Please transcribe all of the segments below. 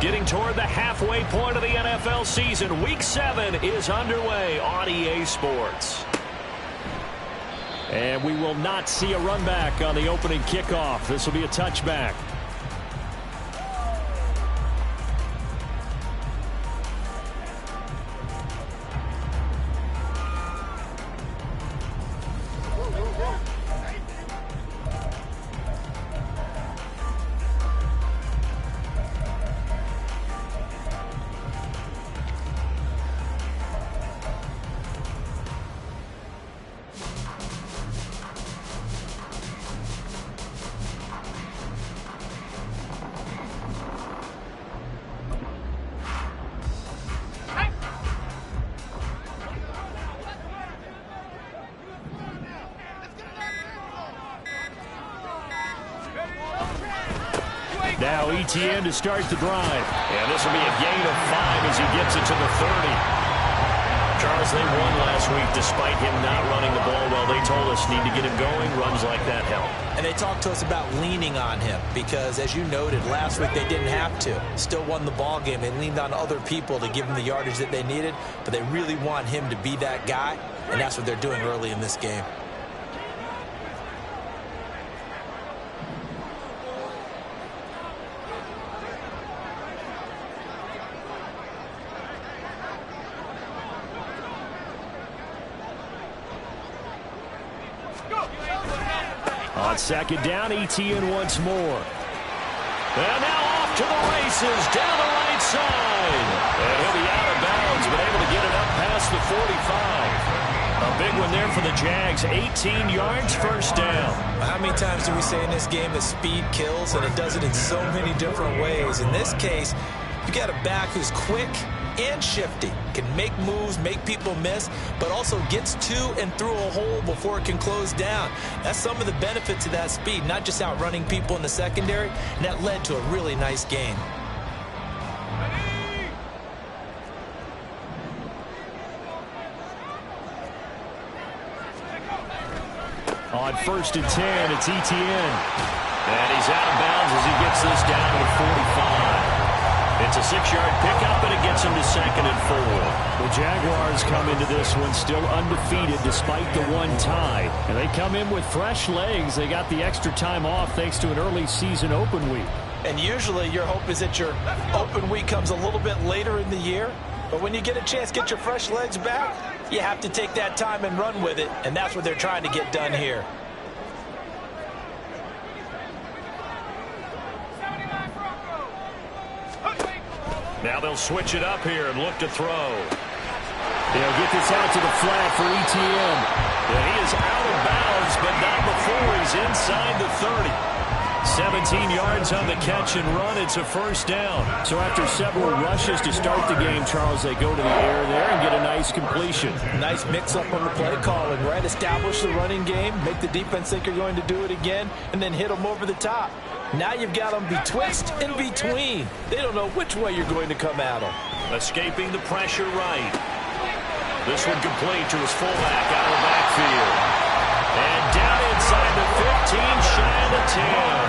Getting toward the halfway point of the NFL season. Week 7 is underway on EA Sports. And we will not see a run back on the opening kickoff. This will be a touchback. Now ETN to start the drive. And this will be a gain of 5 as he gets it to the 30. Charles, they won last week despite him not running the ball well. They told us need to get him going. Runs like that help. And they talked to us about leaning on him because, as you noted, last week they didn't have to. Still won the ball game. They leaned on other people to give them the yardage that they needed, but they really want him to be that guy, and that's what they're doing early in this game. On second down, ETN once more. And now off to the races down the right side. And he'll be out of bounds, but able to get it up past the 45. A big one there for the Jags. 18 yards, first down. How many times do we say in this game that speed kills, and it does it in so many different ways? In this case, you got a back who's quick and shifty, can make moves, make people miss, but also gets to and through a hole before it can close down. That's some of the benefits of that speed, not just outrunning people in the secondary, and that led to a really nice gain. On 1st and 10, it's ETN. And he's out of bounds as he gets this down to the 45. It's a 6-yard pickup, and it gets him to 2nd and 4. The Jaguars come into this one still undefeated despite the one tie. And they come in with fresh legs. They got the extra time off thanks to an early season open week. And usually your hope is that your open week comes a little bit later in the year. But when you get a chance to get your fresh legs back, you have to take that time and run with it. And that's what they're trying to get done here. Now they'll switch it up here and look to throw. They'll get this out to the flat for ETN. And he is out of bounds, but not before he's inside the 30. 17 yards on the catch and run. It's a first down. So after several rushes to start the game, Charles, they go to the air there and get a nice completion. Nice mix-up on the play calling, right? Establish the running game, make the defense think you're going to do it again, and then hit them over the top. Now you've got them betwixt and between. They don't know which way you're going to come at them. Escaping the pressure right. This one complete to his fullback out of the backfield. And down inside the 15, shy of the 10.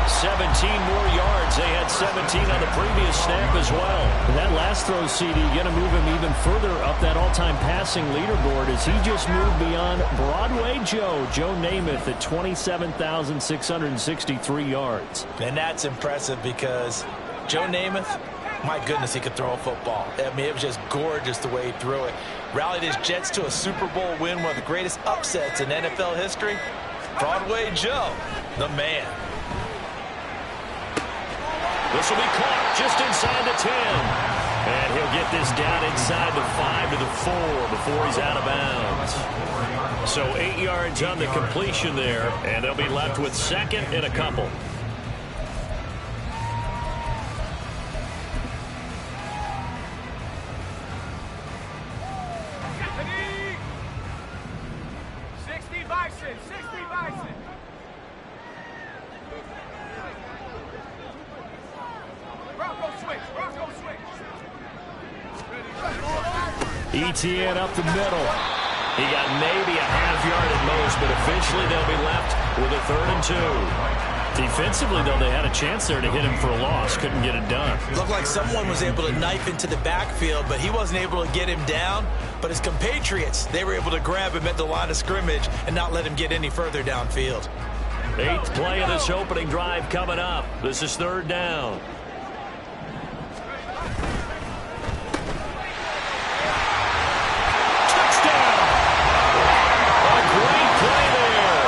17 more yards. They had 17 on the previous snap as well. And that last throw, CD, going to move him even further up that all-time passing leaderboard as he just moved beyond Broadway Joe Namath at 27,663 yards. And that's impressive because Joe Namath, my goodness, he could throw a football. I mean, it was just gorgeous the way he threw it. Rallied his Jets to a Super Bowl win, one of the greatest upsets in NFL history. Broadway Joe, the man. This will be caught just inside the 10. And he'll get this down inside the 5 to the 4 before he's out of bounds. So 8 yards on the completion there, and they'll be left with 2nd and a couple. ETN up the middle. He got maybe a half yard at most, but eventually they'll be left with a 3rd and 2. Defensively, though, they had a chance there to hit him for a loss. Couldn't get it done. Looked like someone was able to knife into the backfield, but he wasn't able to get him down. But his compatriots, they were able to grab him at the line of scrimmage and not let him get any further downfield. 8th play of this opening drive coming up. This is 3rd down. Touchdown! A great play there.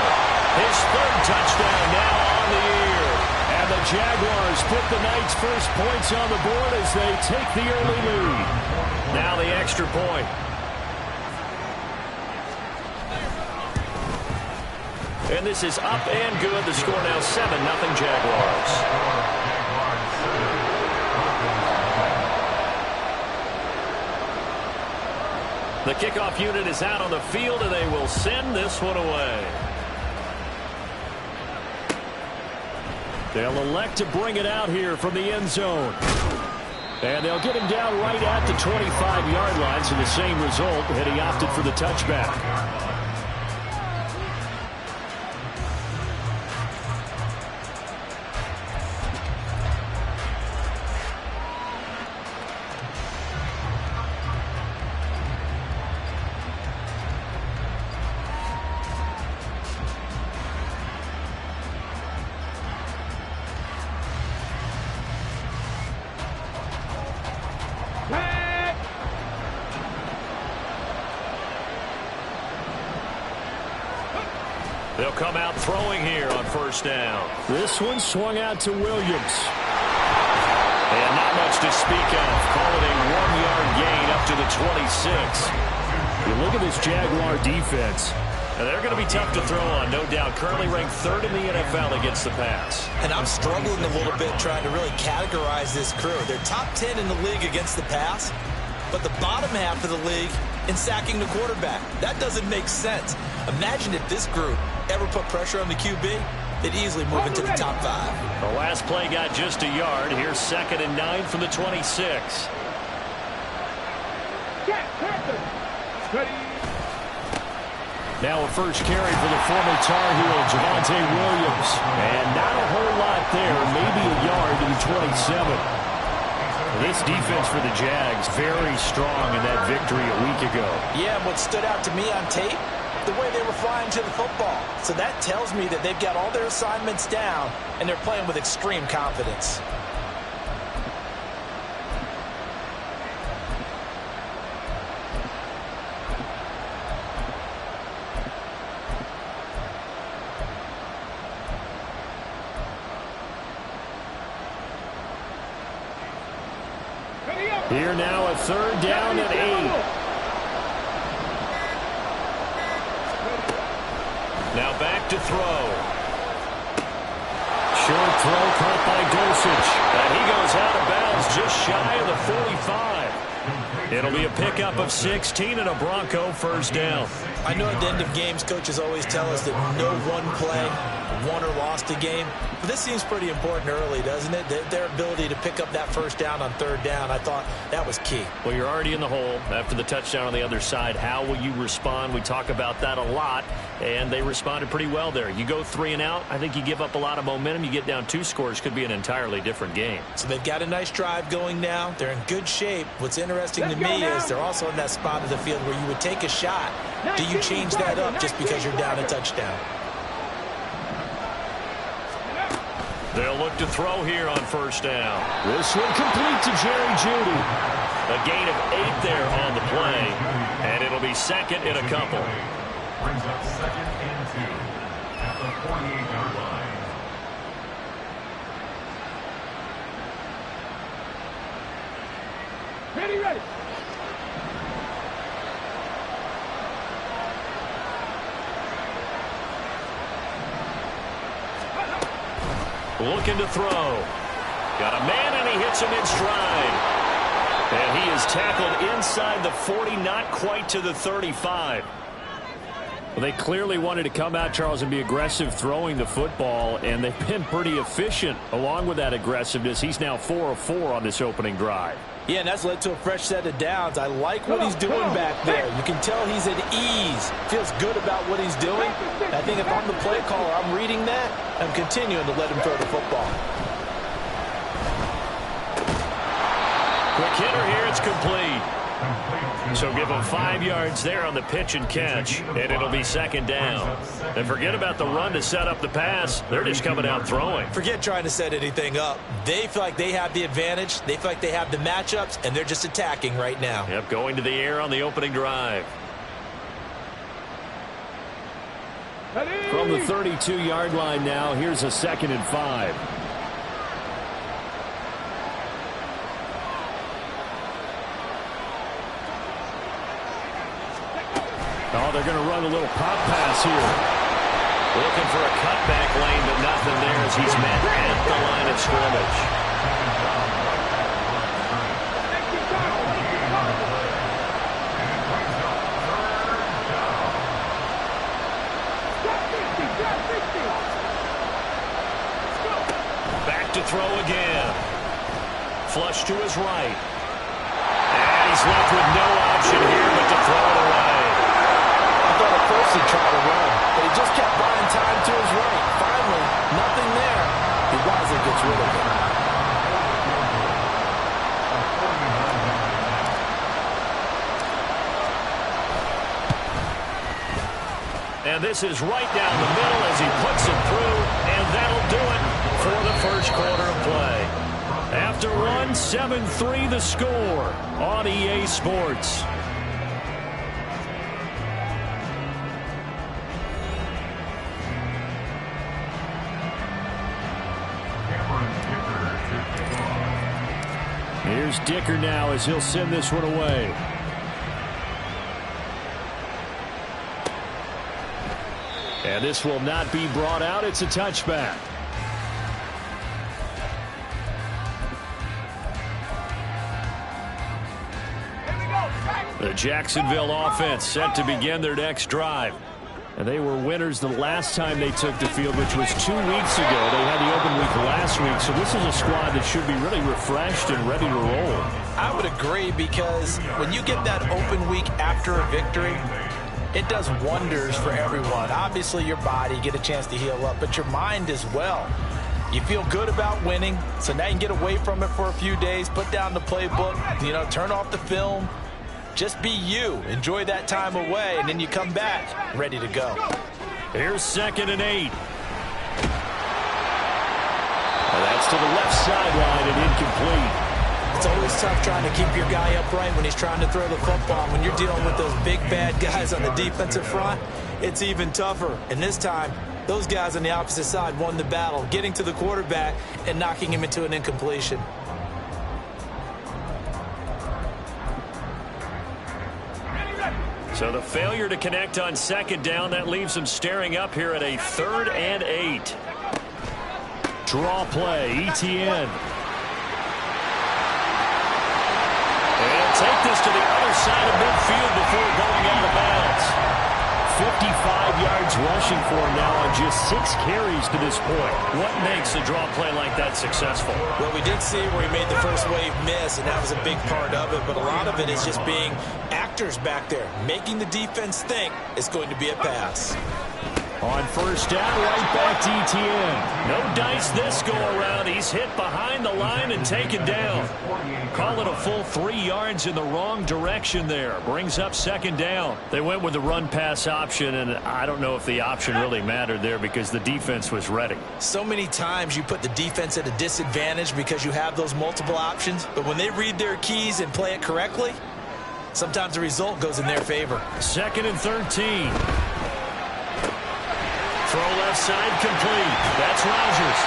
His 3rd touchdown now on the year. And the Jaguars put the Knights' first points on the board as they take the early lead. Now the extra point. And this is up and good. The score now 7-0 Jaguars. The kickoff unit is out on the field, and they will send this one away. They'll elect to bring it out here from the end zone. And they'll get him down right at the 25-yard line, so the same result, and he opted for the touchback. They'll come out throwing here on 1st down. This one swung out to Williams. And not much to speak of. Call it a 1-yard gain up to the 26. You look at this Jaguar defense. And they're going to be tough to throw on, no doubt. Currently ranked 3rd in the NFL against the pass. And I'm struggling a little bit trying to really categorize this crew. They're top 10 in the league against the pass, but the bottom half of the league in sacking the quarterback. That doesn't make sense. Imagine if this group ever put pressure on the QB, they'd easily move into the top 5. The last play got just a yard. Here's 2nd and 9 from the 26. Now a first carry for the former Tar Heel, Javonte Williams. And not a whole lot there, maybe a yard to the 27. This defense for the Jags, very strong in that victory a week ago. Yeah, and what stood out to me on tape, the way they were flying to the football. So that tells me that they've got all their assignments down, and they're playing with extreme confidence. Here now a 3rd down and 8. Now back to throw. Short throw caught by Dulcich. And he goes out of bounds just shy of the 45. It'll be a pickup of 16 and a Bronco 1st down. I know at the end of games, coaches always tell us that no one play won or lost a game. But this seems pretty important early, doesn't it? Their ability to pick up that 1st down on 3rd down, I thought that was key. Well, you're already in the hole after the touchdown on the other side. How will you respond? We talk about that a lot, and they responded pretty well there. You go 3 and out, I think you give up a lot of momentum. You get down 2 scores, could be an entirely different game. So they've got a nice drive going now. They're in good shape. What's interesting to me is they're also in that spot of the field where you would take a shot. Do you change that up just because you're down a touchdown? They'll look to throw here on 1st down. This one complete to Jerry Jeudy. A gain of 8 there on the play, and it'll be 2nd and a couple. Brings up 2nd and 2 at the 48-yard line. Ready. Looking to throw. Got a man, and he hits him in stride. And he is tackled inside the 40, not quite to the 35. Well, they clearly wanted to come out, Charles, and be aggressive throwing the football, and they've been pretty efficient along with that aggressiveness. He's now 4 of 4 on this opening drive. Yeah, and that's led to a fresh set of downs. I like what he's doing back there. You can tell he's at ease. Feels good about what he's doing. I think if I'm the play caller, I'm reading that. I'm continuing to let him throw the football. Quick hitter here. It's complete. So give him 5 yards there on the pitch and catch, and it'll be second down. And forget about the run to set up the pass. They're just coming out throwing. Forget trying to set anything up. They feel like they have the advantage. They feel like they have the matchups, and they're just attacking right now. Yep, going to the air on the opening drive. From the 32-yard line now, here's a 2nd and 5. Oh, they're going to run a little pop pass here. Looking for a cutback lane, but nothing there as he's met at the line of scrimmage. Back to throw again. Flush to his right. And he's left with no option here but to throw it away. At first he tried to run, but he just kept buying time to his right. Finally, nothing there. He wisely gets rid of it. And this is right down the middle as he puts it through, and that'll do it for the first quarter of play. After one, 7-3 the score on EA Sports. Here's Dicker now as he'll send this one away. And this will not be brought out. It's a touchback. The Jacksonville offense set to begin their next drive. And they were winners the last time they took the field, which was 2 weeks ago. They had the open week last week, so this is a squad that should be really refreshed and ready to roll. I would agree, because when you get that open week after a victory, it does wonders for everyone. Obviously, your body, get a chance to heal up, but your mind as well. You feel good about winning, so now you can get away from it for a few days, put down the playbook, turn off the film. Just be you. Enjoy that time away, and then you come back ready to go. Here's 2nd and 8. And that's to the left sideline and incomplete. It's always tough trying to keep your guy upright when he's trying to throw the football. When you're dealing with those big, bad guys on the defensive front, it's even tougher. And this time, those guys on the opposite side won the battle, getting to the quarterback and knocking him into an incompletion. So the failure to connect on 2nd down, that leaves them staring up here at a 3rd and 8. Draw play, Etienne. And take this to the other side of midfield before going out of bounds. 55 yards rushing for him now on just 6 carries to this point. What makes a draw play like that successful? Well, we did see where he made the first wave miss, and that was a big part of it. But a lot of it is just being actors back there, making the defense think it's going to be a pass. On 1st down, right back to Etienne. No dice this go-around. He's hit behind the line and taken down. Call it a full 3 yards in the wrong direction there. Brings up 2nd down. They went with the run-pass option, and I don't know if the option really mattered there because the defense was ready. So many times you put the defense at a disadvantage because you have those multiple options, but when they read their keys and play it correctly, sometimes the result goes in their favor. 2nd and 13. Throw left side complete. That's Rodgers.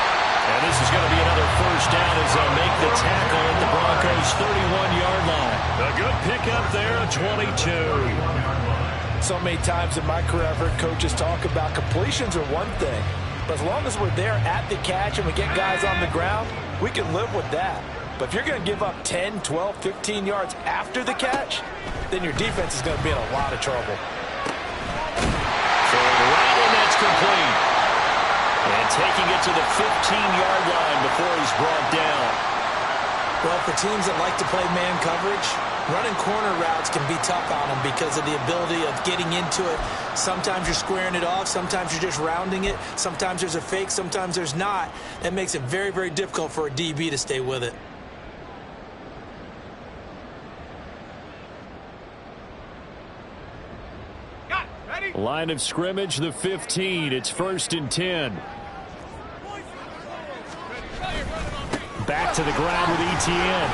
And this is going to be another 1st down as they'll make the tackle at the Broncos' 31-yard line. A good pickup there, a 22. So many times in my career, I've heard coaches talk about completions are one thing. But as long as we're there at the catch and we get guys on the ground, we can live with that. But if you're going to give up 10, 12, 15 yards after the catch, then your defense is going to be in a lot of trouble. complete. And taking it to the 15-yard line before he's brought down. Well, for teams that like to play man coverage, running corner routes can be tough on them because of the ability of getting into it. Sometimes you're squaring it off. Sometimes you're just rounding it. Sometimes there's a fake. Sometimes there's not. That makes it very, very difficult for a DB to stay with it. Line of scrimmage, the 15. It's 1st and 10. Back to the ground with Etienne.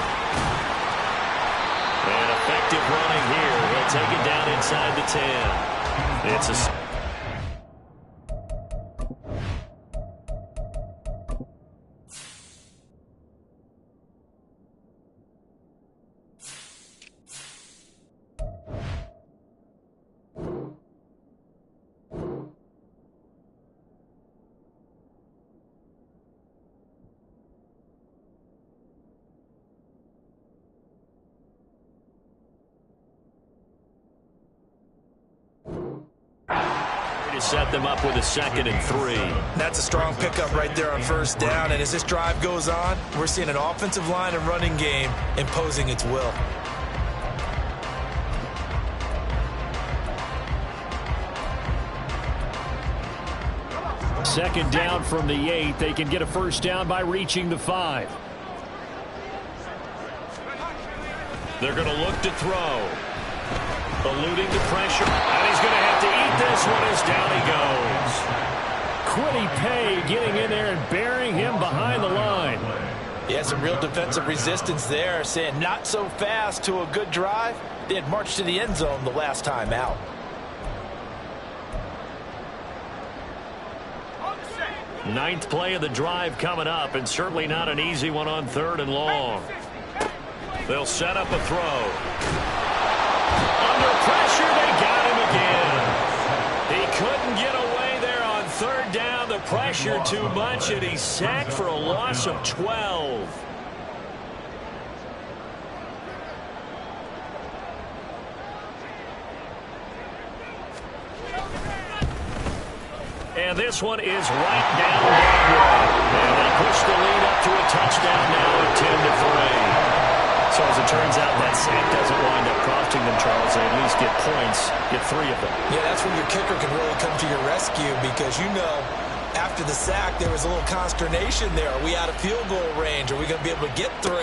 And effective running here. He'll take it down inside the 10. It's a... to set them up with a 2nd and 3. That's a strong pickup right there on 1st down. And as this drive goes on, we're seeing an offensive line and running game imposing its will. Second down from the 8. They can get a 1st down by reaching the 5. They're going to look to throw. Eluding the pressure. And he's going to have to eat this one as down he goes. Kwity Paye getting in there and burying him behind the line. Yeah, some real defensive resistance there, saying not so fast to a good drive. They had marched to the end zone the last time out. Ninth play of the drive coming up, and certainly not an easy one on 3rd and long. They'll set up a throw. Under pressure, they got him again. He couldn't get away there on 3rd down. The pressure too much, and he's sacked for a loss of 12. And this one is right down Gainwell. And they push the lead up to a touchdown now at 10-3. So as it turns out, that sack doesn't wind up costing them, Charles. They at least get points, get 3 of them. Yeah, that's when your kicker can really come to your rescue because, you know, after the sack, there was a little consternation there. Are we out of field goal range? Are we going to be able to get 3?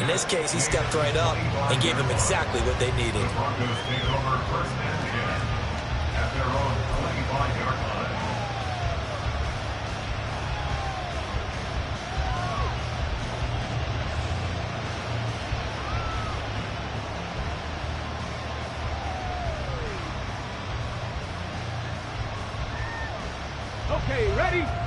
In this case, he stepped right up and gave them exactly what they needed. Broncos take over 1st and 10 at their own 25-yard line.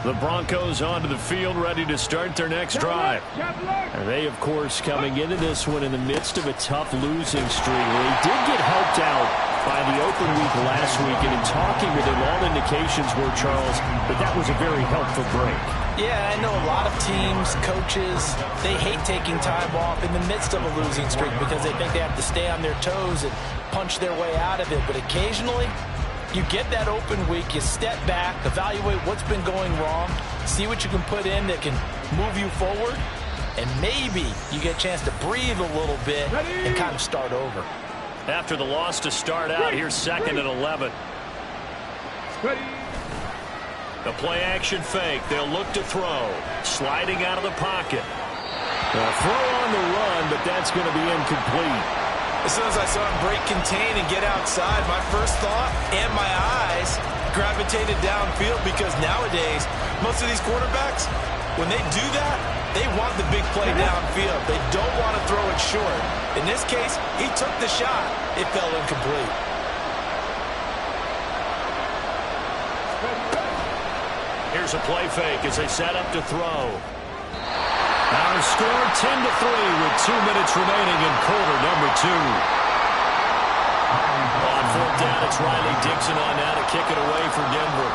The Broncos onto the field, ready to start their next drive. And they, of course, coming into this one in the midst of a tough losing streak. Well, he did get helped out by the open week last week, and in talking with him, all indications were, Charles, that that was a very helpful break. Yeah, I know a lot of teams, coaches, they hate taking time off in the midst of a losing streak because they think they have to stay on their toes and punch their way out of it. But occasionally, you get that open week, you step back, evaluate what's been going wrong, see what you can put in that can move you forward, and maybe you get a chance to breathe a little bit and kind of start over. After the loss to start out, here's 2nd and 11. The play-action fake. They'll look to throw. Sliding out of the pocket. A throw on the run, but that's going to be incomplete. As soon as I saw him break contain and get outside, my first thought and my eyes gravitated downfield because nowadays, most of these quarterbacks, when they do that, they want the big play downfield. They don't want to throw it short. In this case, he took the shot. It fell incomplete. Here's a play fake as they set up to throw. Our score 10-3 with 2 minutes remaining in quarter number 2. On 4th down, it's Riley Dixon on now to kick it away for Denver.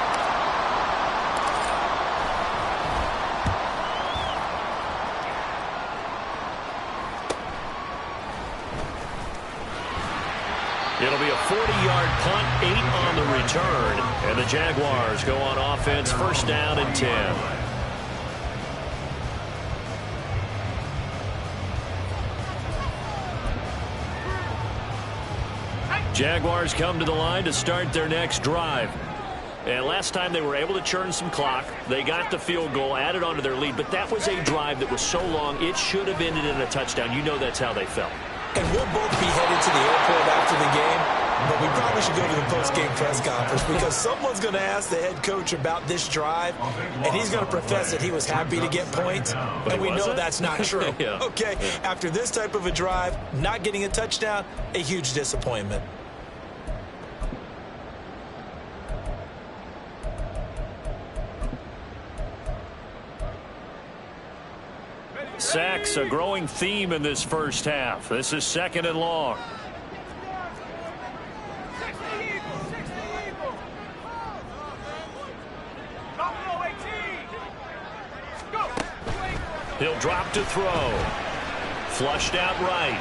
It'll be a 40-yard punt, 8 on the return. And the Jaguars go on offense, first down and 10. Jaguars come to the line to start their next drive. And last time they were able to churn some clock. They got the field goal, added on to their lead. But that was a drive that was so long, it should have ended in a touchdown. You know that's how they felt. And we'll both be headed to the airport after the game. But we probably should go to the post-game press conference because someone's going to ask the head coach about this drive, and he's going to profess that he was happy to get points, and we know that's not true. Yeah. Okay, after this type of a drive, not getting a touchdown, a huge disappointment. Sacks, a growing theme in this first half. This is 2nd and long. He'll drop to throw. Flushed out right.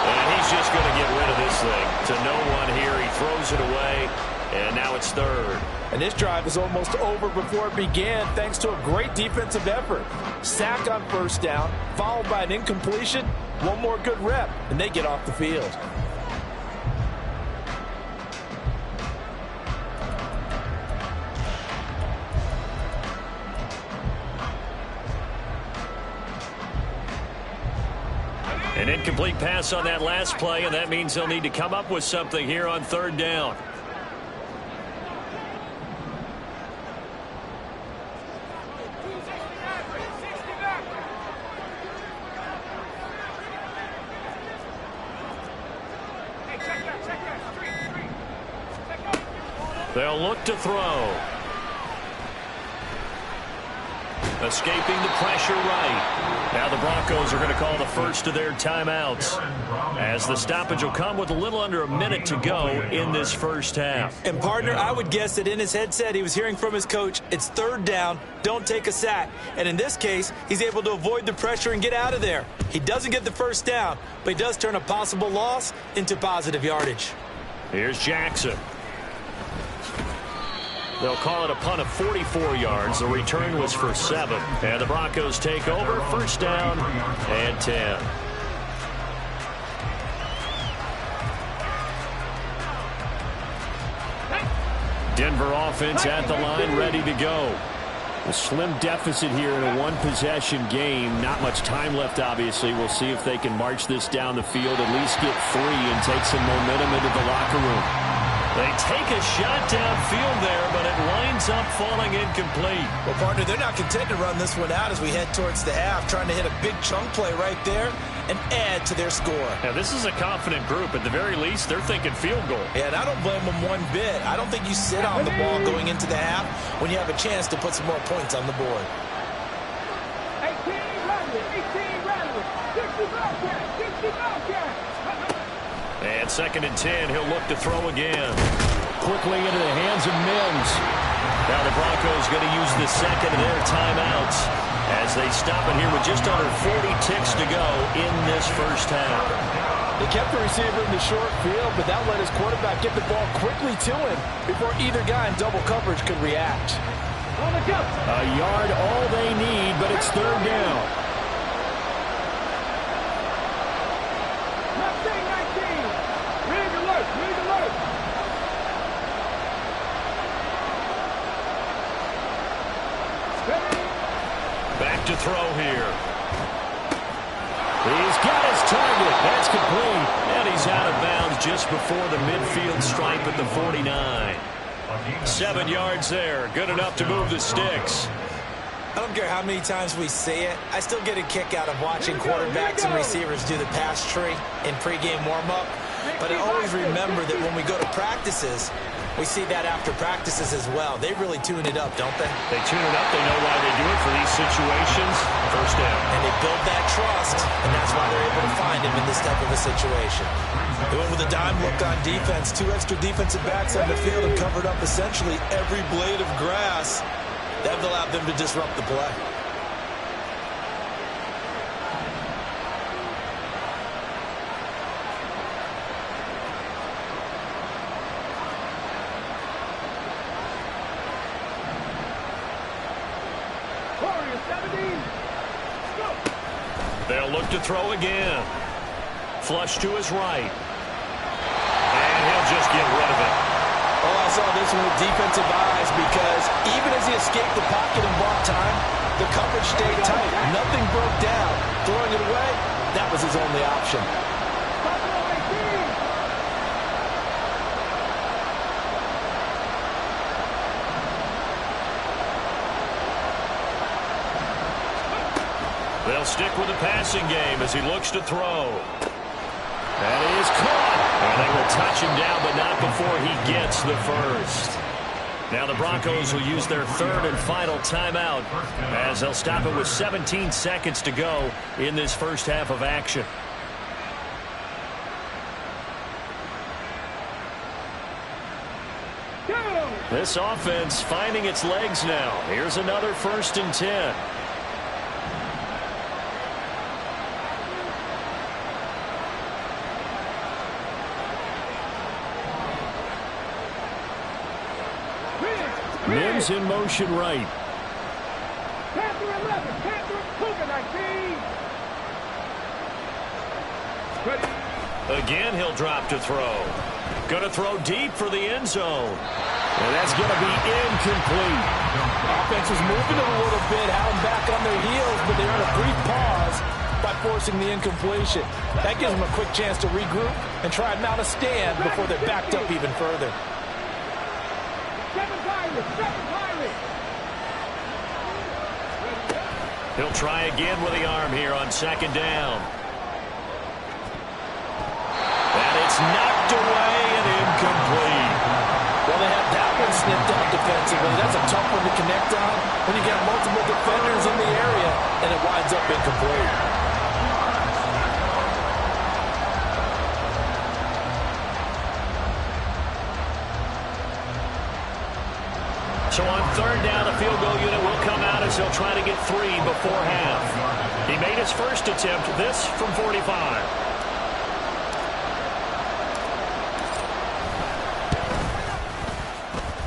And he's just going to get rid of this thing to no one here. He throws it away, and now it's 3rd. And this drive is almost over before it began thanks to a great defensive effort. Sack on first down, followed by an incompletion. One more good rep, and they get off the field. An incomplete pass on that last play, and that means they'll need to come up with something here on 3rd down. They'll look to throw. Escaping the pressure right. Now the Broncos are going to call the first of their timeouts, as the stoppage will come with a little under a minute to go in this first half. And, partner, I would guess that in his headset he was hearing from his coach, it's 3rd down, don't take a sack. And in this case, he's able to avoid the pressure and get out of there. He doesn't get the first down, but he does turn a possible loss into positive yardage. Here's Jackson. They'll call it a punt of 44 yards. The return was for 7. And the Broncos take over, first down and 10. Denver offense at the line, ready to go. A slim deficit here in a one-possession game. Not much time left, obviously. We'll see if they can march this down the field, at least get 3 and take some momentum into the locker room. They take a shot downfield there, but it winds up falling incomplete. Well, partner, they're not content to run this one out as we head towards the half, trying to hit a big chunk play right there and add to their score. Now, this is a confident group. At the very least, they're thinking field goal. Yeah, and I don't blame them one bit. I don't think you sit on the ball going into the half when you have a chance to put some more points on the board. 18 Radley, 60 Bobcat. And 2nd and 10, he'll look to throw again. Quickly into the hands of Mims. Now the Broncos going to use the 2nd of their timeouts as they stop it here with just under 40 ticks to go in this first half. They kept the receiver in the short field, but that let his quarterback get the ball quickly to him before either guy in double coverage could react. A yard all they need, but it's 3rd down. Back to throw here. He's got his target. That's complete. And he's out of bounds just before the midfield stripe at the 49. 7 yards there. Good enough to move the sticks. I don't care how many times we say it, I still get a kick out of watching quarterbacks and receivers do the pass tree in pregame warm-up. But I always remember that when we go to practices, we see that after practices as well. They really tune it up, don't they? They tune it up. They know why they do it for these situations. First down. And they build that trust, and that's why they're able to find him in this type of a situation. They went with a dime look on defense. 2 extra defensive backs on the field and covered up essentially every blade of grass. That allowed them to disrupt the play. They'll look to throw again. Flush to his right. And he'll just get rid of it. Oh, I saw this one with defensive eyes because even as he escaped the pocket and bought time, the coverage stayed tight. Nothing broke down. Throwing it away, that was his only option. They'll stick with the passing game as he looks to throw. That is caught. And they will touch him down, but not before he gets the first. Now the Broncos will use their third and final timeout as they'll stop it with 17 seconds to go in this first half of action. This offense finding its legs now. Here's another 1st and 10. Mims in motion right. Panther 11, Panther Cougar 19. Again, he'll drop to throw. Going to throw deep for the end zone. And that's going to be incomplete. Offense was moving it a little bit, having back on their heels, but they earned a brief pause by forcing the incompletion. That gives them a quick chance to regroup and try and mount a stand before they're backed up even further. He'll try again with the arm here on 2nd down. And it's knocked away and incomplete. Well, they have that one snipped out defensively. That's a tough one to connect on when you got multiple defenders in the area, and it winds up incomplete. So on 3rd down, the field goal unit will come out as they'll try to get 3 before half. He made his first attempt, this from 45.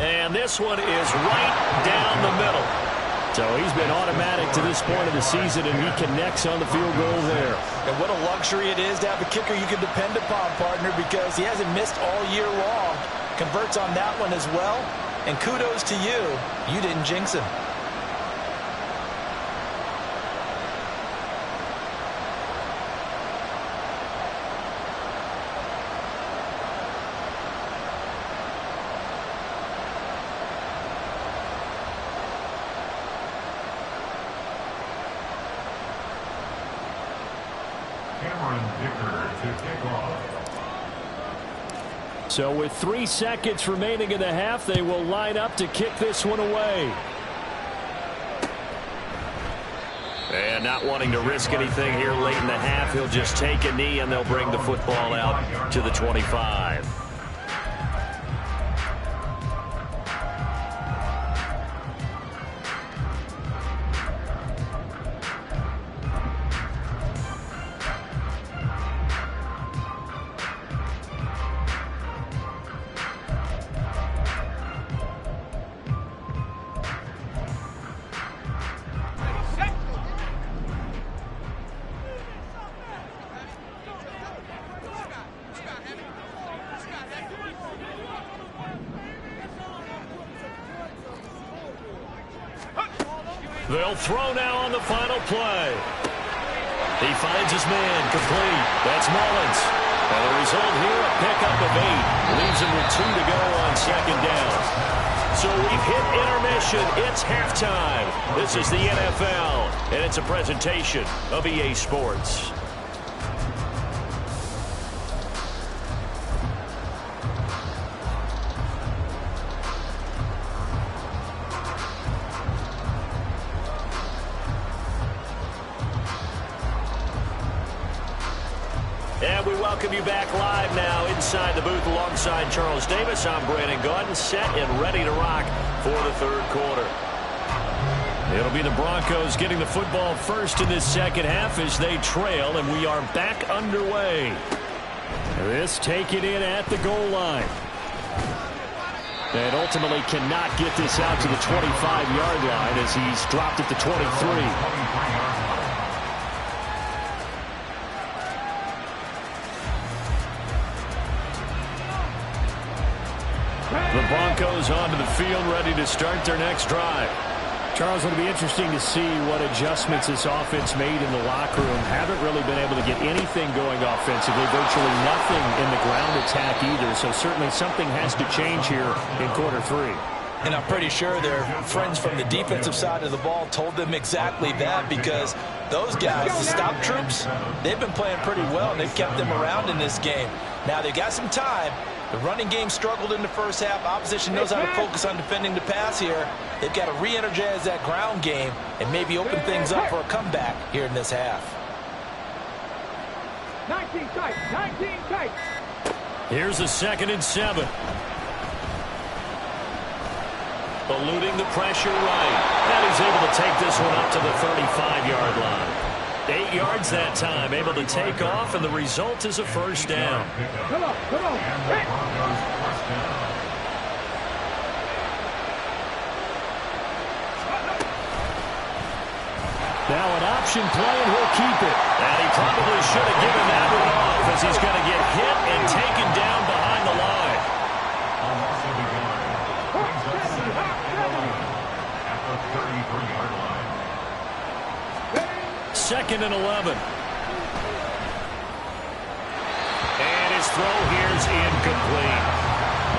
And this one is right down the middle. So he's been automatic to this point of the season, and he connects on the field goal there. And what a luxury it is to have a kicker you can depend upon, partner, because he hasn't missed all year long. Converts on that one as well. And kudos to you. You didn't jinx him. Cameron Dicker to kick off. So with 3 seconds remaining in the half, they will line up to kick this one away. And not wanting to risk anything here late in the half, he'll just take a knee and they'll bring the football out to the 25. They'll throw now on the final play. He finds his man, complete. That's Mullins. And the result here, a pickup of 8. Leaves him with 2 to go on 2nd down. So we've hit intermission. It's halftime. This is the NFL, and it's a presentation of EA Sports. And we welcome you back live now inside the booth alongside Charles Davis. I'm Brandon Gaudin, set and ready to rock for the 3rd quarter. It'll be the Broncos getting the football first in this 2nd half as they trail, and we are back underway. This taken in at the goal line. And ultimately cannot get this out to the 25-yard line as he's dropped at the 23. The Broncos onto the field, ready to start their next drive. Charles, it'll be interesting to see what adjustments this offense made in the locker room. Haven't really been able to get anything going offensively, virtually nothing in the ground attack either. So certainly something has to change here in quarter three. And I'm pretty sure their friends from the defensive side of the ball told them exactly that, because those guys, the stop troops, they've been playing pretty well, and they've kept them around in this game. Now they've got some time. The running game struggled in the first half. Opposition knows how to focus on defending the pass here. They've got to re-energize that ground game and maybe open things up for a comeback here in this half. 19 tight, 19 tight. Here's a 2nd and 7. Eluding the pressure right. And he's able to take this one up to the 35-yard line. 8 yards that time, able to take off, and the result is a first down. Come on, come on. Hey. Now an option play, and he'll keep it. And he probably should have given that one off, as he's going to get hit and taken down behind the line. At the 33-yard line. 2nd and 11. And his throw here's incomplete.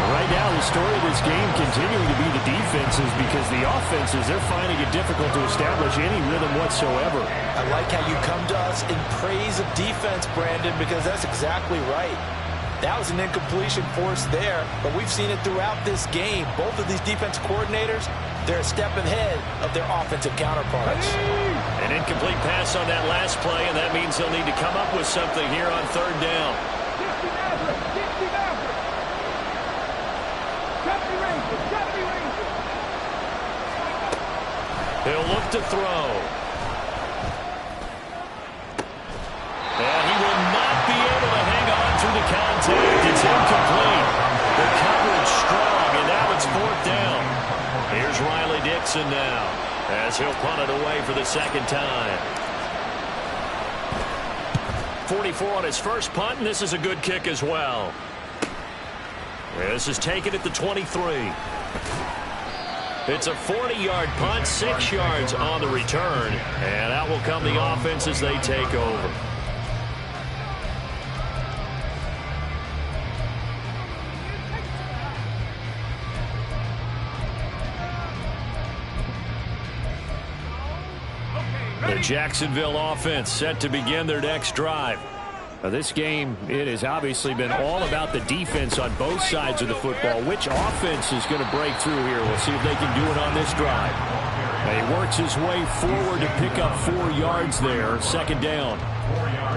Right now, the story of this game continuing to be the defenses, because the offenses, they're finding it difficult to establish any rhythm whatsoever. I like how you come to us in praise of defense, Brandon, because that's exactly right. That was an incompletion forced there, but we've seen it throughout this game. Both of these defense coordinators, they're a step ahead of their offensive counterparts. An incomplete pass on that last play, and that means they'll need to come up with something here on 3rd down. 60 Maverick, 60 Maverick. 70 Rangers, 70 Rangers. He'll look to throw. And he will not be able to hang on through the contact. It's incomplete. The coverage strong, and now it's 4th down. Here's Riley Dixon now, as he'll punt it away for the 2nd time. 44 on his first punt, and this is a good kick as well. This is taken at the 23. It's a 40-yard punt, 6 yards on the return, and out will come the offense as they take over. The Jacksonville offense set to begin their next drive. Now this game, it has obviously been all about the defense on both sides of the football. Which offense is going to break through here? We'll see if they can do it on this drive. Now he works his way forward to pick up 4 yards there. 2nd down.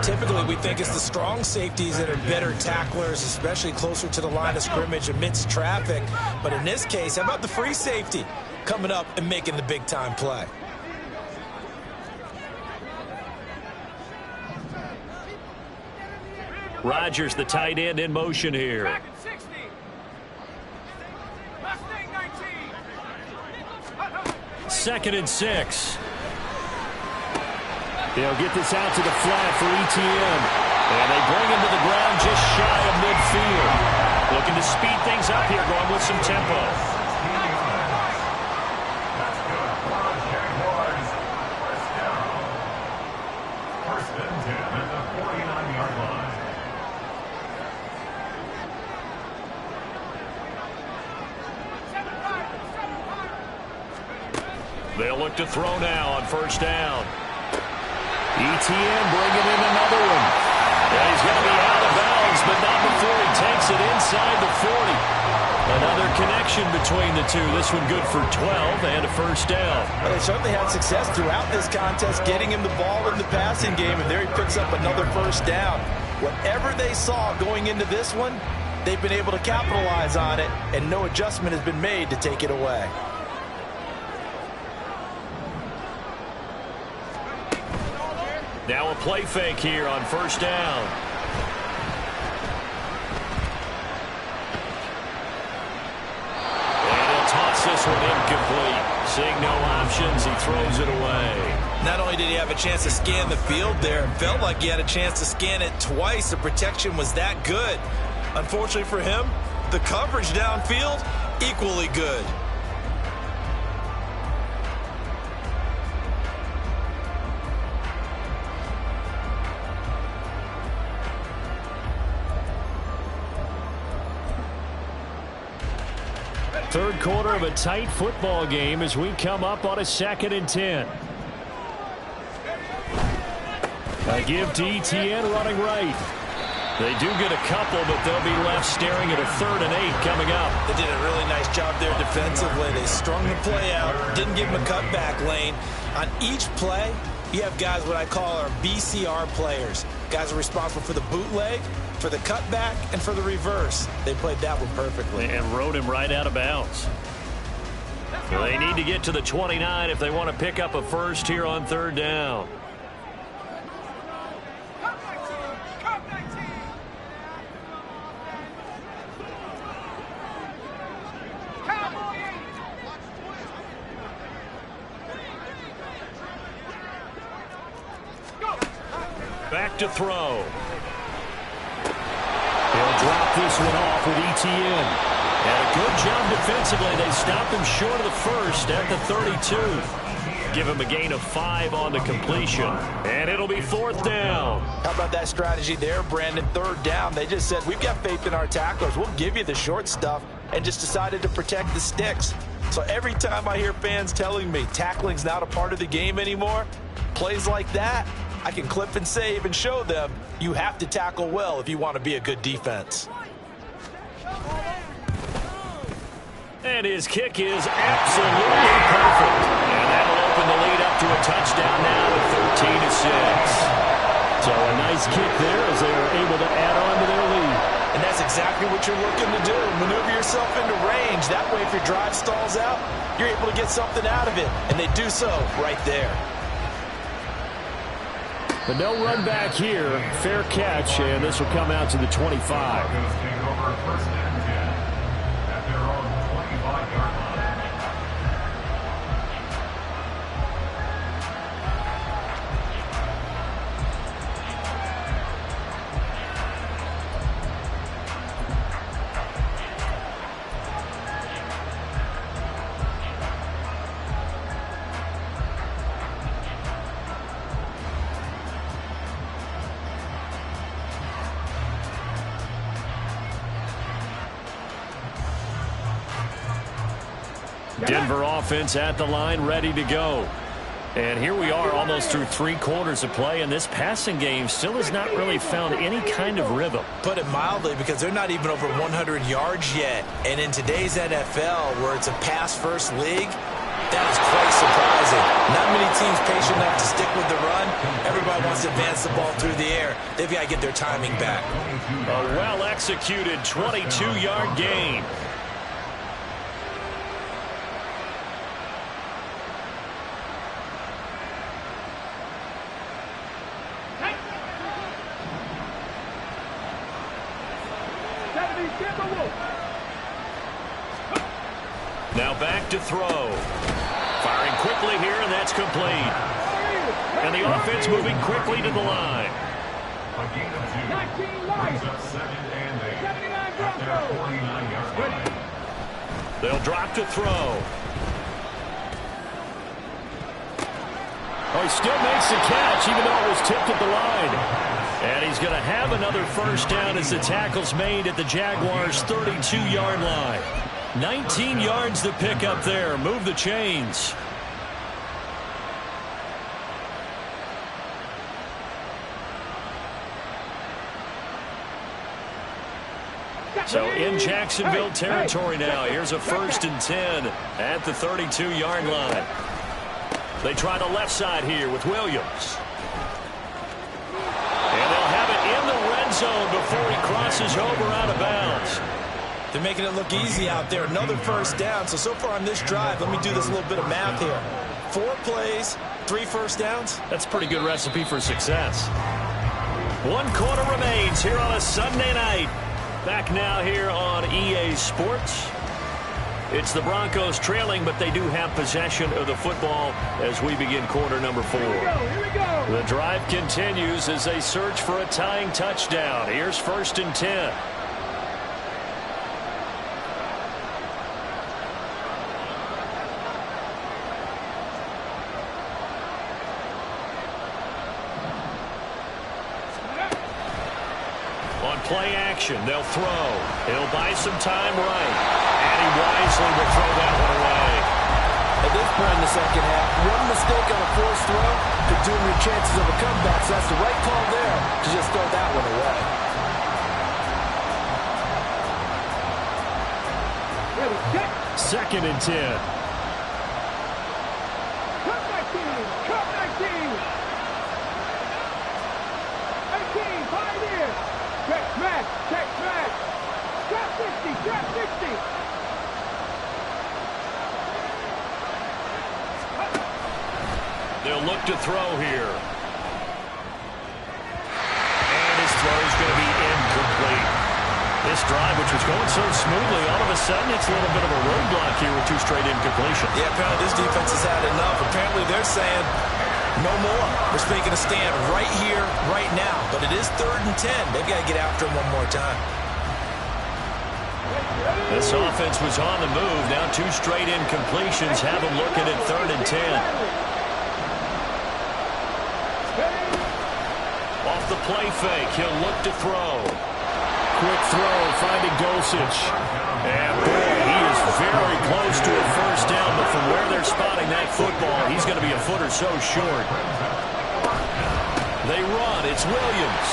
Typically, we think it's the strong safeties that are better tacklers, especially closer to the line of scrimmage amidst traffic. But in this case, how about the free safety coming up and making the big-time play? Rodgers, the tight end, in motion here. 2nd and 6. They'll get this out to the flat for ETN. And they bring him to the ground just shy of midfield. Looking to speed things up here, going with some tempo. They'll look to throw now on 1st down. ETN bringing in another one. Yeah, he's going to be out of bounds, but not before he takes it inside the 40. Another connection between the two. This one good for 12 and a 1st down. Well, they certainly had success throughout this contest, getting him the ball in the passing game, and there he picks up another 1st down. Whatever they saw going into this one, they've been able to capitalize on it, and no adjustment has been made to take it away. Now a play fake here on 1st down. Seeing no options, he throws it away. Not only did he have a chance to scan the field there, it felt like he had a chance to scan it twice. The protection was that good. Unfortunately for him, the coverage downfield, equally good. Third quarter of a tight football game as we come up on a 2nd and 10. A give to Etienne running right. They do get a couple, but they'll be left staring at a 3rd and 8 coming up. They did a really nice job there defensively. They strung the play out, didn't give him a cutback lane. On each play, you have guys what I call our BCR players. Guys are responsible for the bootleg, for the cutback, and for the reverse. They played that one perfectly. And rode him right out of bounds. They need to get to the 29 if they want to pick up a first here on 3rd down. Back to throw. He'll drop this one off with Etienne. And a good job defensively. They stopped him short of the first at the 32. Give him a gain of 5 on the completion. And it'll be 4th down. How about that strategy there, Brandon? 3rd down. They just said, we've got faith in our tacklers. We'll give you the short stuff, and just decided to protect the sticks. So every time I hear fans telling me tackling's not a part of the game anymore, plays like that, I can clip and save and show them you have to tackle well if you want to be a good defense. And his kick is absolutely perfect. And that'll open the lead up to a touchdown now to 13-6. So a nice kick there as they are able to add on to their lead. And that's exactly what you're looking to do. Maneuver yourself into range. That way, if your drive stalls out, you're able to get something out of it. And they do so right there. But no run back here. Fair catch, and this will come out to the 25. Broncos take over 1st and 10 at their own 25-yard line. Denver offense at the line, ready to go. And here we are almost through 3 quarters of play, and this passing game still has not really found any kind of rhythm. Put it mildly, because they're not even over 100 yards yet. And in today's NFL, where it's a pass-first league, that is quite surprising. Not many teams patient enough to stick with the run. Everybody wants to advance the ball through the air. They've got to get their timing back. A well-executed 22-yard gain. Now back to throw. Firing quickly here, and that's complete. And the offense moving quickly to the line. A gain of 2 brings up 2nd and 8 at their 49-yard line. They'll drop to throw. Oh, he still makes the catch, even though it was tipped at the line. And he's going to have another first down as the tackle's made at the Jaguars' 32-yard line. 19 yards to pick up there. Move the chains. So in Jacksonville territory now. Here's a 1st and 10 at the 32-yard line. They try the left side here with Williams. And they'll have it in the red zone before he crosses over out of bounds. They're making it look easy out there. Another first down. So far on this drive, let me do this little bit of math here. 4 plays, 3 first downs. That's a pretty good recipe for success. 1 quarter remains here on a Sunday night. Back now here on EA Sports. It's the Broncos trailing, but they do have possession of the football as we begin quarter number 4. Here we go. The drive continues as they search for a tying touchdown. Here's 1st and 10. On play action, they'll throw. He'll buy some time right. And he wisely will throw that one away. At this point in the second half, one mistake on a forced throw could doom your chances of a comeback. So that's the right call there to just throw that one away. Ready, set. 2nd and 10. Cut 19. Cut 19. 18. 5 years. Check smash. Check smash. Trap 60. Trap 60. They'll look to throw here. And his throw is going to be incomplete. This drive, which was going so smoothly, all of a sudden it's a little bit of a roadblock here with 2 straight incompletions. Yeah, apparently this defense has had enough. Apparently they're saying no more. We're making a stand right here, right now. But it is 3rd and 10. They've got to get after him one more time. This offense was on the move. Now 2 straight incompletions have them looking at 3rd and 10. Off the play fake, he'll look to throw. Quick throw, finding Dulcich. And boy, he is very close to a first down, but from where they're spotting that football, he's going to be a foot or so short. They run, it's Williams.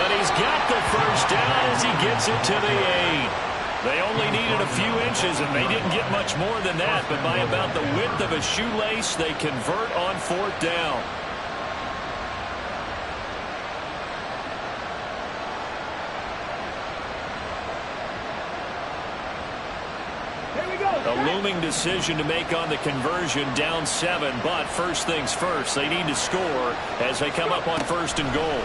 And he's got the first down as he gets it to the 8. They only needed a few inches, and they didn't get much more than that, but by about the width of a shoelace, they convert on 4th down. A looming decision to make on the conversion, down 7, but first things first, they need to score as they come up on 1st and goal.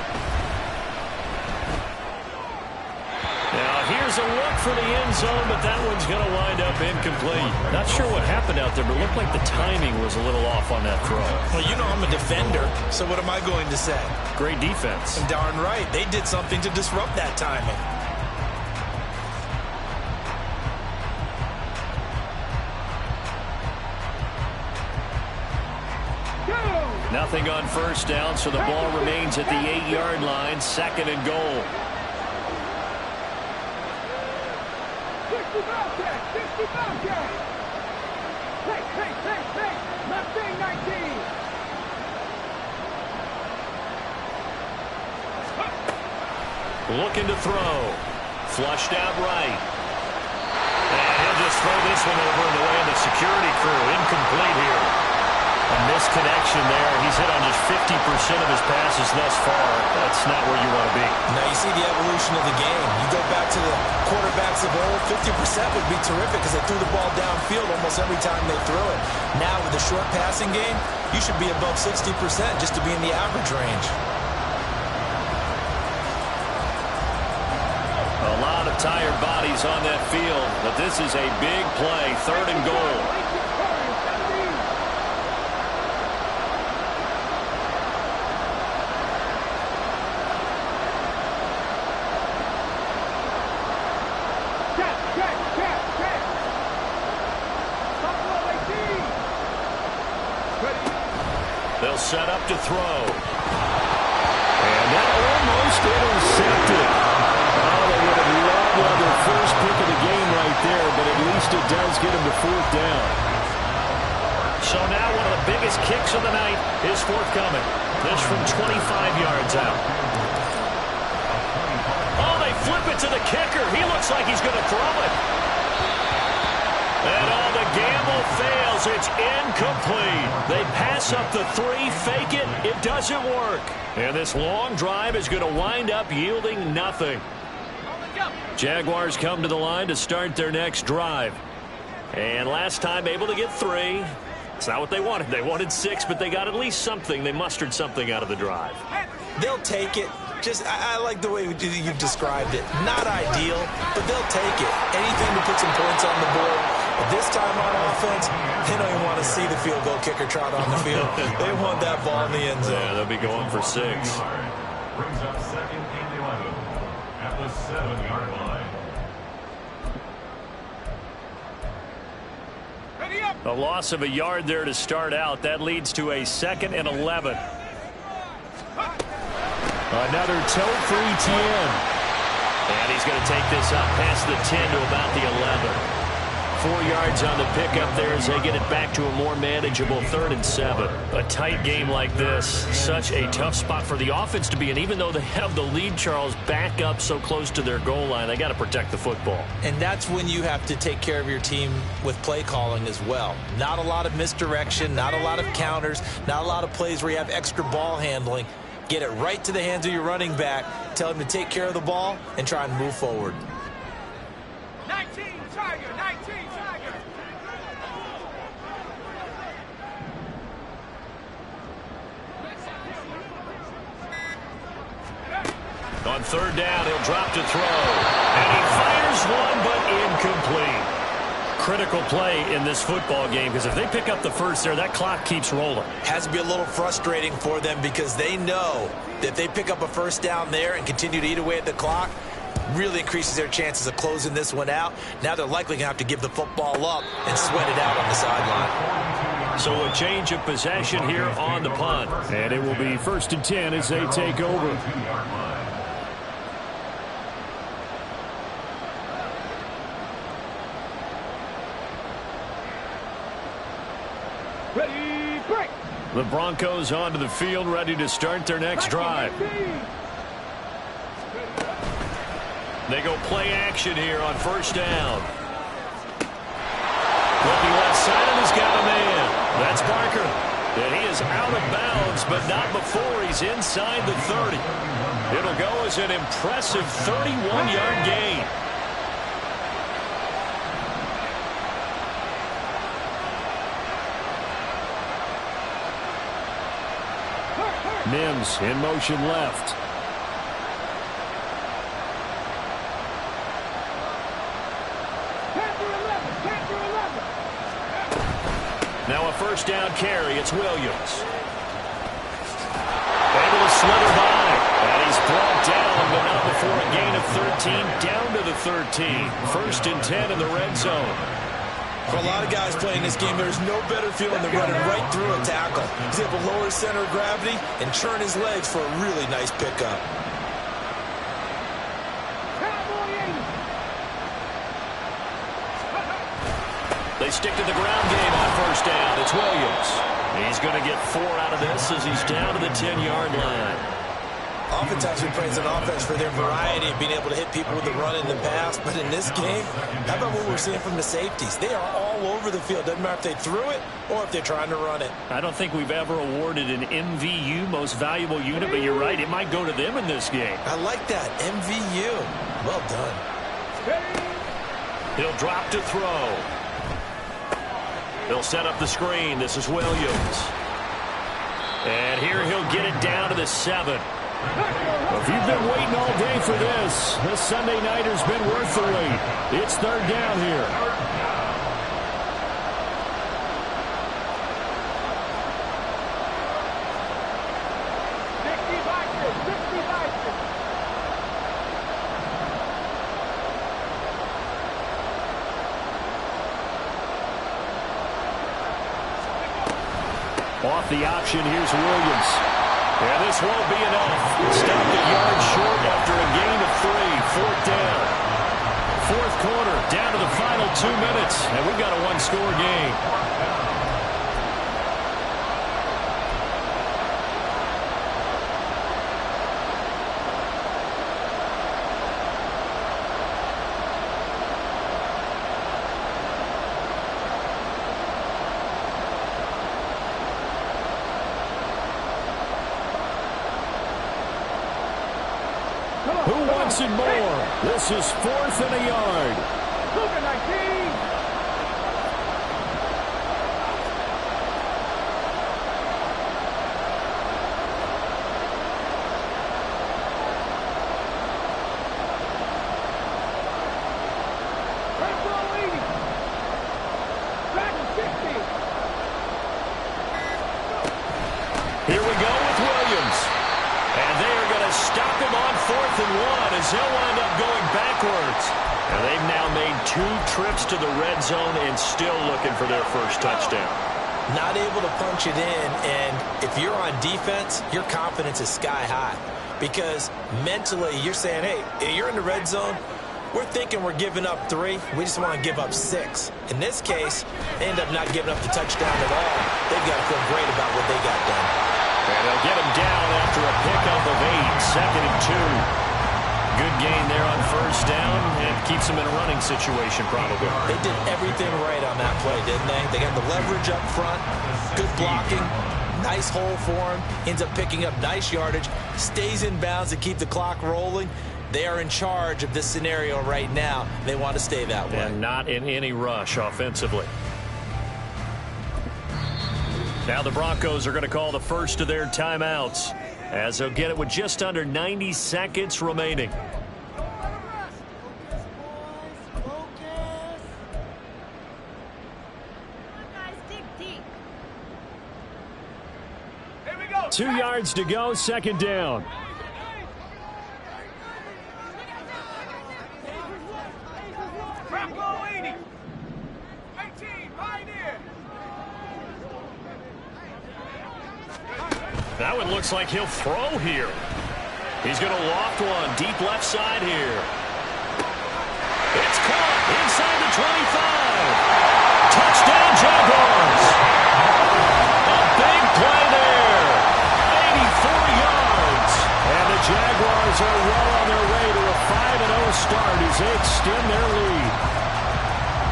Now here's a look for the end zone, but that one's going to wind up incomplete. Not sure what happened out there, but it looked like the timing was a little off on that throw. Well, you know I'm a defender, so what am I going to say? Great defense. And darn right, they did something to disrupt that timing. Nothing on first down, so the ball remains at the 8-yard line, 2nd and goal. 60 Bobcat. 60 Bobcat. Hey. Mustang 19. Looking to throw. Flushed out right. And he'll just throw this one over in the way of the security crew. Incomplete here. A misconnection there. He's hit on just 50% of his passes thus far. That's not where you want to be. Now you see the evolution of the game. You go back to the quarterbacks of old, 50% would be terrific because they threw the ball downfield almost every time they threw it. Now with the short passing game, you should be above 60% just to be in the average range. A lot of tired bodies on that field, but this is a big play, 3rd and goal. They'll set up to throw. And that almost intercepted. Oh, they would have loved their first pick of the game right there, but at least it does get them to 4th down. So now one of the biggest kicks of the night is forthcoming. This from 25 yards out. Oh, they flip it to the kicker. He looks like he's going to throw it. And all the gamble fails. It's incomplete. They pass up the 3, fake it. It doesn't work. And this long drive is going to wind up yielding nothing. Jaguars come to the line to start their next drive. And last time able to get 3. It's not what they wanted. They wanted 6, but they got at least something. They mustered something out of the drive. They'll take it. I like the way you've described it. Not ideal, but they'll take it. Anything to put some points on the board. But this time on offense, they don't even want to see the field goal kicker trot on the field. They want that ball in the end zone. Yeah, they'll be going for 6. Brings up 2nd and 11 at the 7-yard line. A loss of a yard there to start out. That leads to a 2nd and 11. Another toe for Etienne. And he's going to take this up past the 10 to about the 11. 4 yards on the pickup there as they get it back to a more manageable 3rd and 7. A tight game like this, such a tough spot for the offense to be in. Even though they have the lead, Charles, back up so close to their goal line, they got to protect the football. And that's when you have to take care of your team with play calling as well. Not a lot of misdirection, not a lot of counters, not a lot of plays where you have extra ball handling. Get it right to the hands of your running back, tell him to take care of the ball, and try and move forward. 19 Tiger, 19 Tiger. On 3rd down, he'll drop to throw. And he fires one, but incomplete. Critical play in this football game, because if they pick up the first there, that clock keeps rolling. Has to be a little frustrating for them because they know that if they pick up a first down there and continue to eat away at the clock, really increases their chances of closing this one out. Now they're likely going to have to give the football up and sweat it out on the sideline. So a change of possession here on the punt. And it will be 1st and 10 as they take over. Ready, break. The Broncos onto the field, ready to start their next drive. They go play action here on 1st down. Looking left side, and he's got a man. That's Barker. And he is out of bounds, but not before he's inside the 30. It'll go as an impressive 31-yard gain. Mims in motion left. Now a 1st down carry. It's Williams. Able to slither by. And he's brought down, but not before a gain of 13. Down to the 13. 1st and 10 in the red zone. For a lot of guys playing this game, there's no better feeling than running right through a tackle. He's able to lower his center of gravity and churn his legs for a really nice pickup. They stick to the ground game on 1st down. It's Williams. He's going to get 4 out of this as he's down to the 10-yard line. Oftentimes we praise an offense for their variety of being able to hit people with the run in the pass, but in this game, how about what we're seeing from the safeties? They are all over the field. Doesn't matter if they threw it or if they're trying to run it. I don't think we've ever awarded an MVU, most valuable unit, but you're right, it might go to them in this game. I like that, MVU. Well done. He'll drop to throw. They'll set up the screen. This is Williams. And here he'll get it down to the 7. If you've been waiting all day for this Sunday nighter's been worth the wait. It's 3rd down here. Off the option, here's Williams. And this won't be enough. Stopped a yard short after a gain of 3. 4th down. 4th quarter, down to the final 2 minutes. And we've got a 1-score game. Who wants it more? This is 4th and a yard. Cougar 19. Here we go with Williams. And they are going to stop him on 4th and 1 as he'll wind up going backwards. And they've now made 2 trips to the red zone and still looking for their first touchdown. Not able to punch it in, and if you're on defense, your confidence is sky high. Because mentally, you're saying, hey, you're in the red zone. We're thinking we're giving up 3. We just want to give up 6. In this case, they end up not giving up the touchdown at all. They've got to feel great about what they got done. And they'll get him down after a pickup of 8, 2nd and 2. Good gain there on 1st down and keeps them in a running situation probably. They did everything right on that play, didn't they? They got the leverage up front, good blocking, nice hole for him, ends up picking up nice yardage, stays in bounds to keep the clock rolling. They are in charge of this scenario right now. They want to stay that way. And not in any rush offensively. Now the Broncos are going to call the first of their timeouts as they'll get it with just under 90 seconds remaining. Here we go. 2 yards to go, 2nd down. Bronco 80. 18, Pioneer. That one looks like he'll throw here. He's going to loft one deep left side here. It's caught inside the 25. Touchdown, Jaguars. A big play there. 84 yards. And the Jaguars are well on their way to a 5-0 start as they extend their lead.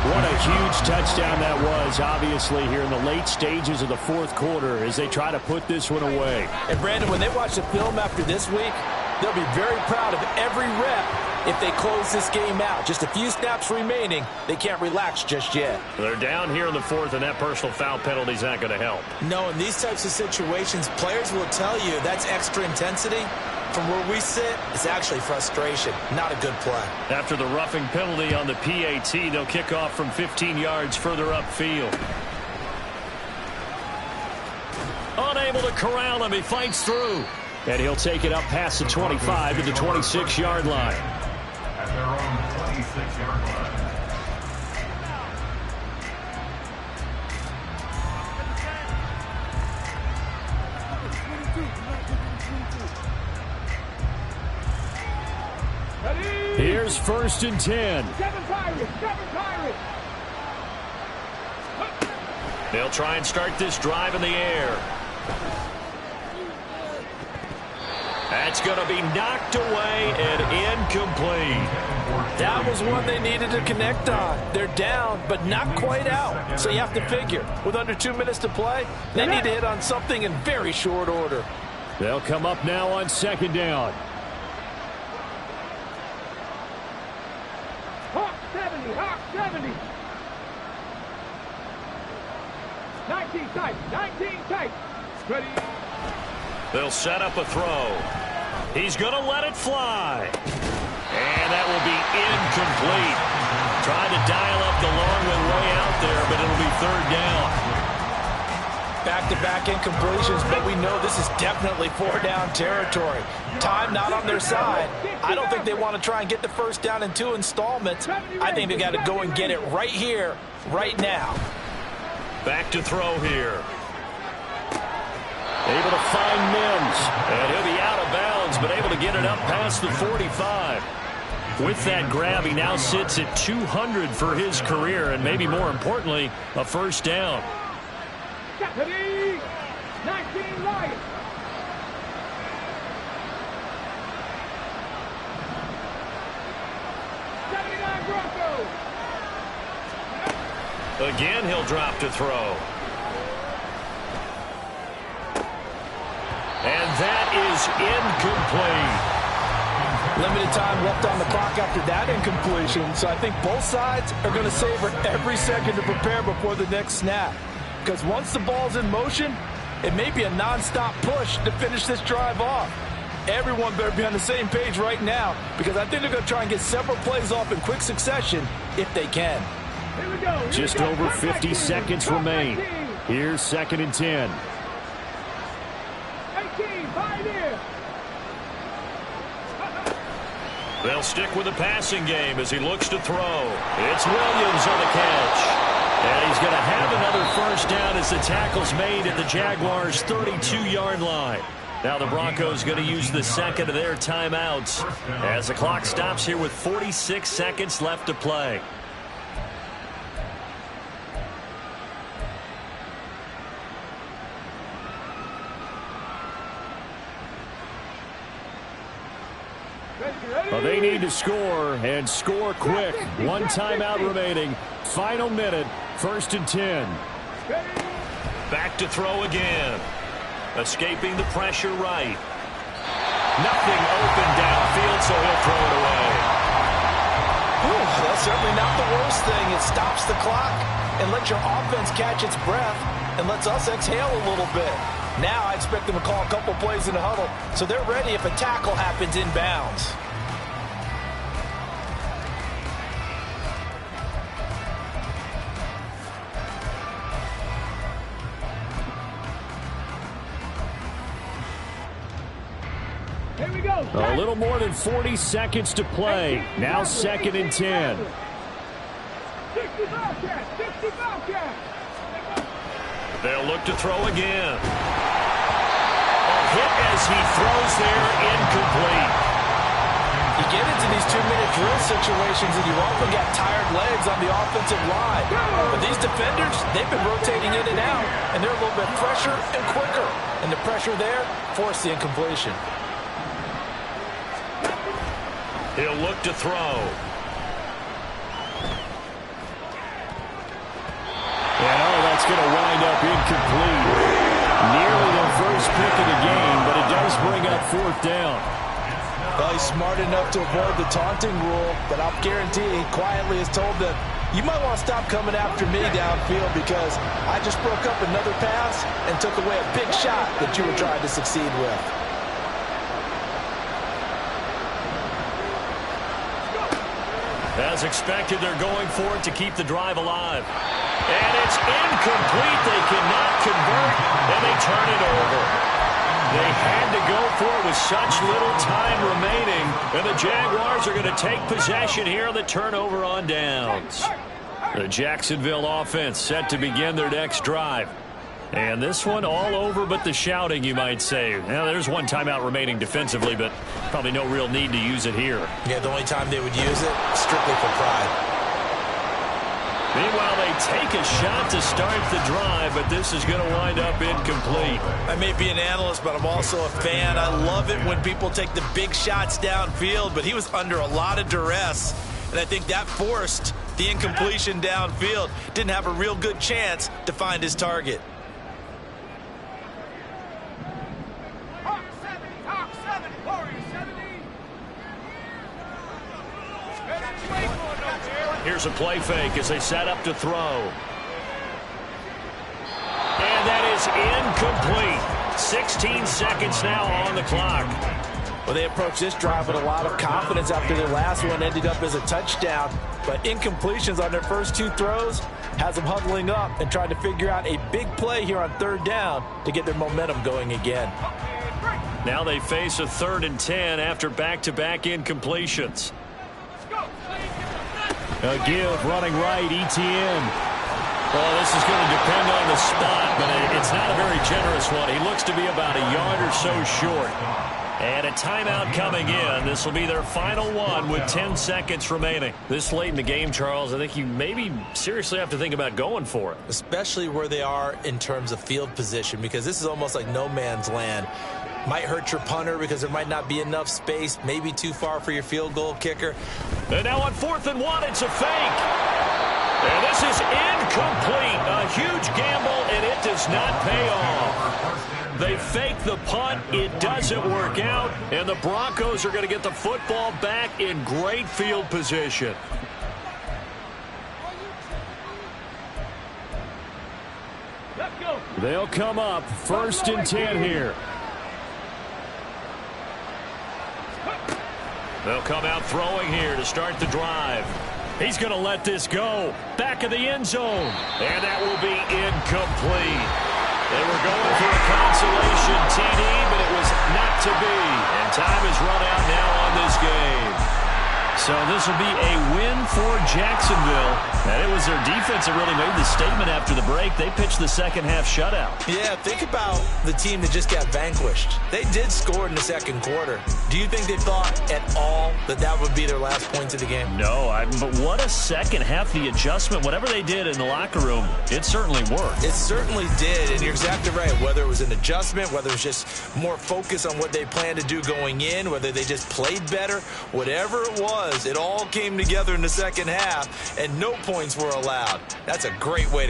What a huge touchdown that was, obviously, here in the late stages of the 4th quarter as they try to put this one away. And, Brandon, when they watch the film after this week, they'll be very proud of every rep if they close this game out. Just a few snaps remaining. They can't relax just yet. They're down here in the 4th, and that personal foul penalty is not going to help. No, in these types of situations, players will tell you that's extra intensity. From where we sit, it's actually frustration, not a good play. After the roughing penalty on the PAT, they'll kick off from 15 yards further upfield. Unable to corral him, he fights through. And he'll take it up past the 25 to the 26-yard line. At their own 26-yard line. Here's 1st and 10. 7 Pirates. They'll try and start this drive in the air. That's going to be knocked away and incomplete. That was one they needed to connect on. They're down, but not quite out. So you have to figure, with under 2 minutes to play, they need to hit on something in very short order. They'll come up now on 2nd down. Hawk 70. Hawk 70. 19 tight. 19 tight. Ready. They'll set up a throw. He's going to let it fly. And that will be incomplete. Trying to dial up the long way out there, but it'll be 3rd down. Back-to-back incompletions, but we know this is definitely 4-down territory. Time not on their side. I don't think they want to try and get the 1st down in 2 installments. I think they got to go and get it right here, right now. Back to throw here. Able to find Mims. And he'll be out of bounds, but able to get it up past the 45. With that grab, he now sits at 200 for his career, and maybe more importantly, a 1st down. Ready. 19 Lions. Broncos. Again, he'll drop to throw. And that is incomplete. Limited time left on the clock after that incompletion, so I think both sides are going to savor every second to prepare before the next snap. Because once the ball's in motion, it may be a non-stop push to finish this drive off. Everyone better be on the same page right now, because I think they're going to try and get several plays off in quick succession if they can. Here we go. Just over 50 seconds remain. Here's 2nd and 10. 19, Pioneer. They'll stick with the passing game as he looks to throw. It's Williams on the catch. And he's going to have another first down as the tackle's made at the Jaguars' 32-yard line. Now the Broncos going to use the second of their timeouts as the clock stops here with 46 seconds left to play. Well, they need to score and score quick. One timeout remaining. Final minute. 1st and 10. Back to throw again. Escaping the pressure right. Nothing open downfield, so he'll throw it away. That's certainly not the worst thing. It stops the clock and lets your offense catch its breath and lets us exhale a little bit. Now I expect them to call a couple plays in the huddle so they're ready if a tackle happens inbounds. Here we go. A little more than 40 seconds to play. Now 2nd and 10. 60 Bobcat, 60 Bobcat. They'll look to throw again. A hit as he throws there, incomplete. You get into these 2-minute drill situations and you often got tired legs on the offensive line. But these defenders, they've been rotating in and out, and they're a little bit fresher and quicker. And the pressure there forced the incompletion. He'll look to throw. And that's going to wind up incomplete. Nearly the first pick of the game, but it does bring up 4th down. Well, he's smart enough to avoid the taunting rule, but I'll guarantee he quietly has told them, you might want to stop coming after me downfield because I just broke up another pass and took away a big shot that you were trying to succeed with. As expected, they're going for it to keep the drive alive. And it's incomplete. They cannot convert, and they turn it over. They had to go for it with such little time remaining, and the Jaguars are going to take possession here on the turnover on downs. The Jacksonville offense set to begin their next drive. And this one all over but the shouting, you might say. Now, there's one timeout remaining defensively, but probably no real need to use it here. Yeah, the only time they would use it, strictly for pride. Meanwhile, they take a shot to start the drive, but this is going to wind up incomplete. I may be an analyst, but I'm also a fan. I love it when people take the big shots downfield, but he was under a lot of duress, and I think that forced the incompletion downfield. Didn't have a real good chance to find his target. Here's a play fake as they set up to throw. And that is incomplete. 16 seconds now on the clock. Well, they approached this drive with a lot of confidence after their last one ended up as a touchdown. But incompletions on their first 2 throws has them huddling up and trying to figure out a big play here on 3rd down to get their momentum going again. Now they face a 3rd and 10 after back-to-back incompletions. A give running right, Etienne. Well, this is going to depend on the spot, but it's not a very generous one. He looks to be about a yard or so short. And a timeout coming in. This will be their final one with 10 seconds remaining. This late in the game, Charles, I think you maybe seriously have to think about going for it. Especially where they are in terms of field position, because this is almost like no man's land. Might hurt your punter because there might not be enough space, maybe too far for your field goal kicker. And now on 4th and 1, it's a fake. And this is incomplete. A huge gamble, and it does not pay off. They fake the punt. It doesn't work out. And the Broncos are going to get the football back in great field position. Let's go. They'll come up 1st and 10 here. They'll come out throwing here to start the drive. He's going to let this go. Back of the end zone. And that will be incomplete. They were going for a consolation TD, but it to be. And time is run out now on this game. So this will be a win for Jacksonville. And it was their defense that really made the statement after the break. They pitched the second-half shutout. Yeah, think about the team that just got vanquished. They did score in the second quarter. Do you think they thought at all that that would be their last points of the game? No, but what a second half. The adjustment, whatever they did in the locker room, it certainly worked. It certainly did, and you're exactly right. Whether it was an adjustment, whether it was just more focus on what they planned to do going in, whether they just played better, whatever it was, it all came together in the second half, and no points were allowed. That's a great way to